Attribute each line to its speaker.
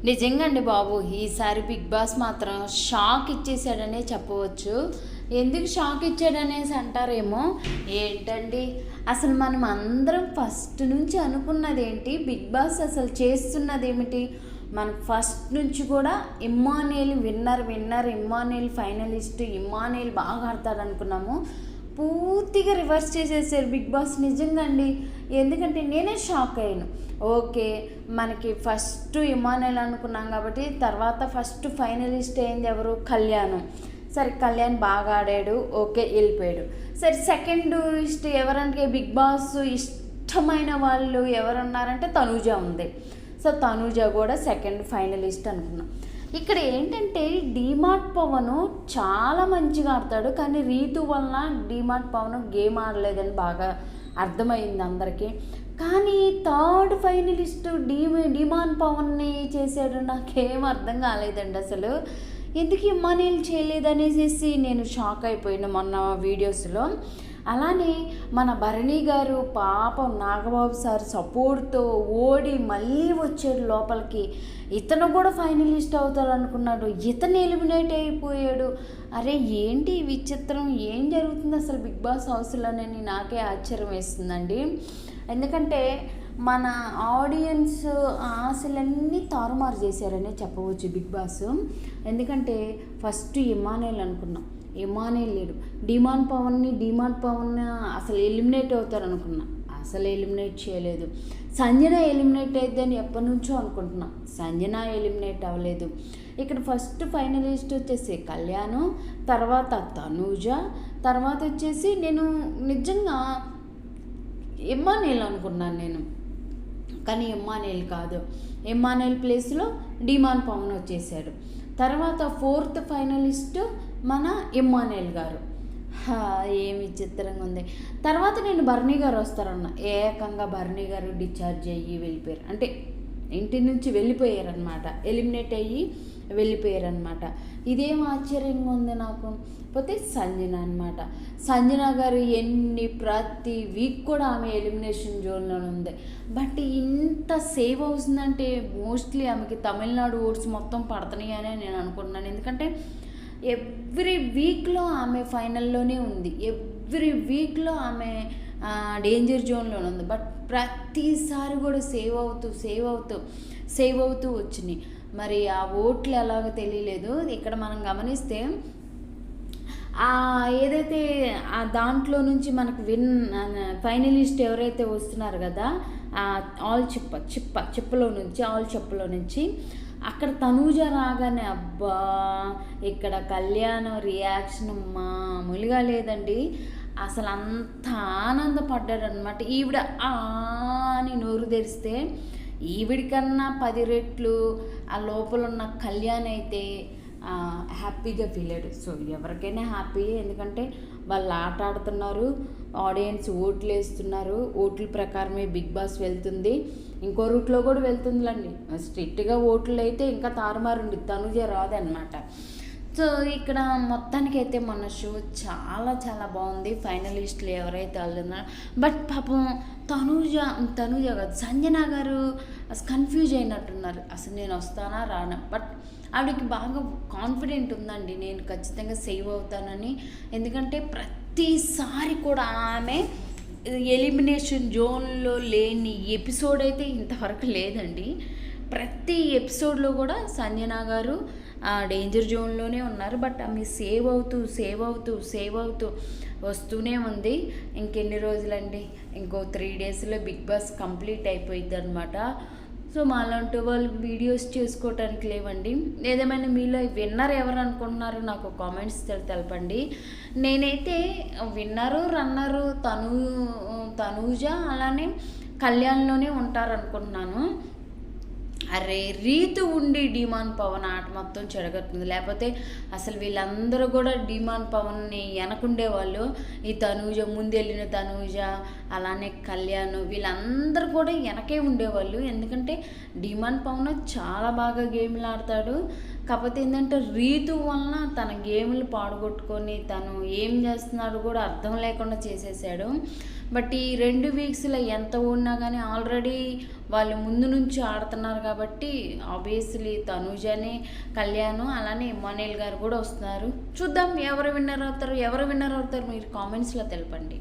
Speaker 1: నిజంగా అండి బాబు, ఈసారి బిగ్ బాస్ మాత్రం షాక్ ఇచ్చేసాడనే చెప్పవచ్చు. ఎందుకు షాక్ ఇచ్చాడనేసి అంటారేమో. ఏంటండి, అసలు మనం అందరం ఫస్ట్ నుంచి అనుకున్నది ఏంటి, బిగ్ బాస్ అసలు చేస్తున్నది ఏమిటి? మనం ఫస్ట్ నుంచి కూడా Emmanuel winner, Emmanuel finalist, Emmanuel బాగా ఆడతాడు అనుకున్నాము. పూర్తిగా రివర్స్ చేసేసారు బిగ్ బాస్. నిజంగా అండి, ఎందుకంటే నేనే షాక్ అయ్యాను. ఓకే, మనకి ఫస్ట్ ఇమానుయేల్ అనుకున్నాం కాబట్టి తర్వాత ఫస్ట్ ఫైనలిస్ట్ అయింది ఎవరు? కళ్యాణం. సరే, కళ్యాణ్ బాగా ఆడాడు, ఓకే, వెళ్ళిపోయాడు. సరే, సెకండ్ ఇష్ట ఎవరంటే బిగ్ బాస్ ఇష్టమైన వాళ్ళు ఎవరున్నారంటే తనూజ ఉంది. సో తనూజ కూడా సెకండ్ ఫైనలిస్ట్ అనుకున్నాం. ఇక్కడ ఏంటంటే డీమార్ట్ పవన్ చాలా మంచిగా ఆడతాడు, కానీ రీతు వలన డీమార్ట్ పవన్ గేమ్ ఆడలేదని బాగా అర్థమైంది అందరికీ. కానీ థర్డ్ ఫైనలిస్ట్ డిమాన్ పవన్ని చేశాడు. నాకేం అర్థం కాలేదండి అసలు. ఎందుకు ఇమ్మానుయేల్ చేయలేదనేసి నేను షాక్ అయిపోయాను మొన్న వీడియోస్లో. అలానే మన భరణి గారు పాపం నాగబాబు సార్ సపోర్ట్తో ఓడి మళ్ళీ వచ్చాడు లోపలికి. ఇతను కూడా ఫైనలిస్ట్ అవుతాడు అనుకున్నాడు, ఇతను ఎలిమినేట్ అయిపోయాడు. అరే ఏంటి విచిత్రం, ఏం జరుగుతుంది అసలు బిగ్ బాస్ హౌస్లోనని నాకే ఆశ్చర్యం వేస్తుందండి. ఎందుకంటే మన ఆడియన్స్ ఆశలన్నీ తారుమారు చేశారనే చెప్పవచ్చు బిగ్ బాస్. ఎందుకంటే ఫస్ట్ ఇమ్మానుయేల్ అనుకున్నాం, ఇమ్మానుయేల్ లేడు. డిమాండ్ పవన్ అసలు ఎలిమినేట్ అవుతారు అనుకున్నా, అసలు ఎలిమినేట్ చేయలేదు. సంజన ఎలిమినేట్ అయిద్దని ఎప్పటి నుంచో అనుకుంటున్నా, సంజన ఎలిమినేట్ అవ్వలేదు. ఇక్కడ ఫస్ట్ ఫైనలిస్ట్ వచ్చేసి కళ్యాణ్, తర్వాత తనూజ, తర్వాత వచ్చేసి నేను నిజంగా ఇమ్మానుయేల్ అనుకున్నాను నేను, కానీ ఇమ్మానుయేల్ కాదు. ఇమ్మానుయేల్ ప్లేస్లో డిమాన్ పవన్ వచ్చేసాడు. తర్వాత ఫోర్త్ ఫైనలిస్ట్ మన ఇమ్మానుయేల్ గారు. ఏమి చిత్రంగా ఉంది. తర్వాత నేను భరణి గారు వస్తారన్న, ఏకంగా భరణి గారు డిశ్చార్జ్ అయ్యి వెళ్ళిపోయారు, అంటే ఇంటి నుంచి వెళ్ళిపోయారనమాట, ఎలిమినేట్ అయ్యి వెళ్ళిపోయారనమాట. ఇదేం ఆశ్చర్యంగా ఉంది నాకు. పోతే సంజన అనమాట, సంజన గారు ప్రతి వీక్ కూడా ఆమె ఎలిమినేషన్ జోన్లోనే ఉంది. బట్ ఇంత సేవ్ అవుతుందంటే మోస్ట్లీ ఆమెకి తమిళనాడు ఓట్స్ మొత్తం పడుతున్నాయి అని నేను అనుకుంటున్నాను. ఎందుకంటే ఎవ్రీ వీక్లో ఆమె ఫైనల్లోనే ఉంది, ఎవ్రీ వీక్లో ఆమె డేంజర్ జోన్లోనే ఉంది. బట్ ప్రతిసారి కూడా సేవ్ అవుతూ వచ్చినాయి. మరి ఆ ఓట్లు ఎలాగో తెలియలేదు. ఇక్కడ మనం గమనిస్తే ఏదైతే ఆ దాంట్లో నుంచి మనకు ఫైనలిస్ట్ ఎవరైతే వస్తున్నారు కదా, ఆల్ చెప్పలో నుంచి అక్కడ తనూజ రాగానే అబ్బా, ఇక్కడ కళ్యాణం రియాక్షన్ మామూలుగా లేదండి. అసలు అంత ఆనందపడ్డాడు అనమాట. ఈవిడ అని నోరు తెరిస్తే ఈవిడికన్నా 10 రెట్లు ఆ లోపల ఉన్న కళ్యాణ్ అయితే హ్యాపీగా ఫీల్ అయ్యాడు. సో ఎవరికైనా హ్యాపీ, ఎందుకంటే వాళ్ళు ఆట ఆడుతున్నారు, ఆడియన్స్ ఓట్లు వేస్తున్నారు, ఓట్ల ప్రకారమే బిగ్ బాస్ వెళ్తుంది. ఇంకో రూట్లో కూడా వెళ్తుందిలండి. స్ట్రిక్ట్గా ఓట్లు అయితే ఇంకా తారుమారుండి తనుజ రాదనమాట. సో ఇక్కడ మొత్తానికైతే మన షో చాలా చాలా బాగుంది. ఫైనలిస్టులు ఎవరైతే వెళ్తున్నారో, బట్ పాపం తనూజ కాదు, సంజన గారు అసలు కన్ఫ్యూజ్ అయినట్టున్నారు, అసలు నేను వస్తానా రానా. బట్ ఆవిడకి బాగా కాన్ఫిడెంట్ ఉందండి, నేను ఖచ్చితంగా సేవ్ అవుతానని. ఎందుకంటే ప్రతిసారి కూడా ఆమె ఎలిమినేషన్ జోన్లో లేని ఎపిసోడ్ అయితే ఇంతవరకు లేదండి. ప్రతి ఎపిసోడ్లో కూడా సంజన గారు డేంజర్ జోన్లోనే ఉన్నారు. బట్ ఆమె సేవ్ అవుతూ వస్తూనే ఉంది. ఇంకెన్ని రోజులండి, ఇంకో 3 డేస్లో బిగ్ బాస్ కంప్లీట్ అయిపోయింది అనమాట. సో మాలాంటి వాళ్ళు వీడియోస్ చేసుకోవటానికి లేవండి. ఏదేమైనా మీలో విన్నర్ ఎవరు అనుకుంటున్నారు నాకు కామెంట్స్ తెలపండి. నేనైతే రన్నరు తనూజ అలానే కళ్యాణ్లోనే ఉంటారనుకుంటున్నాను. అరే రీతు ఉండి డిమాన్ పవన్ ఆట మొత్తం చెడగొట్టింది. లేకపోతే అసలు వీళ్ళందరూ కూడా డిమాన్ పవన్ని వెనకుండేవాళ్ళు. ఈ తనూజ, ముందు వెళ్ళిన తనూజ, అలానే కళ్యాణ్, వీళ్ళందరూ కూడా వెనకే ఉండేవాళ్ళు. ఎందుకంటే డిమాన్ పవన్ చాలా బాగా గేమ్లు ఆడతాడు. కాకపోతే ఏంటంటే రీతు వలన తన గేములు పాడుగొట్టుకొని తను ఏం చేస్తున్నాడు కూడా అర్థం లేకుండా చేసేసాడు. బట్ ఈ 2 వీక్స్లో ఎంత ఉన్నా కానీ ఆల్రెడీ వాళ్ళు ముందు నుంచి ఆడుతున్నారు కాబట్టి ఆబ్వియస్లీ తనుజని, కళ్యాణ్ అలానే ఇమ్మానుయేల్ గారు కూడా వస్తున్నారు. చూద్దాం ఎవరు విన్నర్ అవుతారు మీరు కామెంట్స్లో తెలపండి.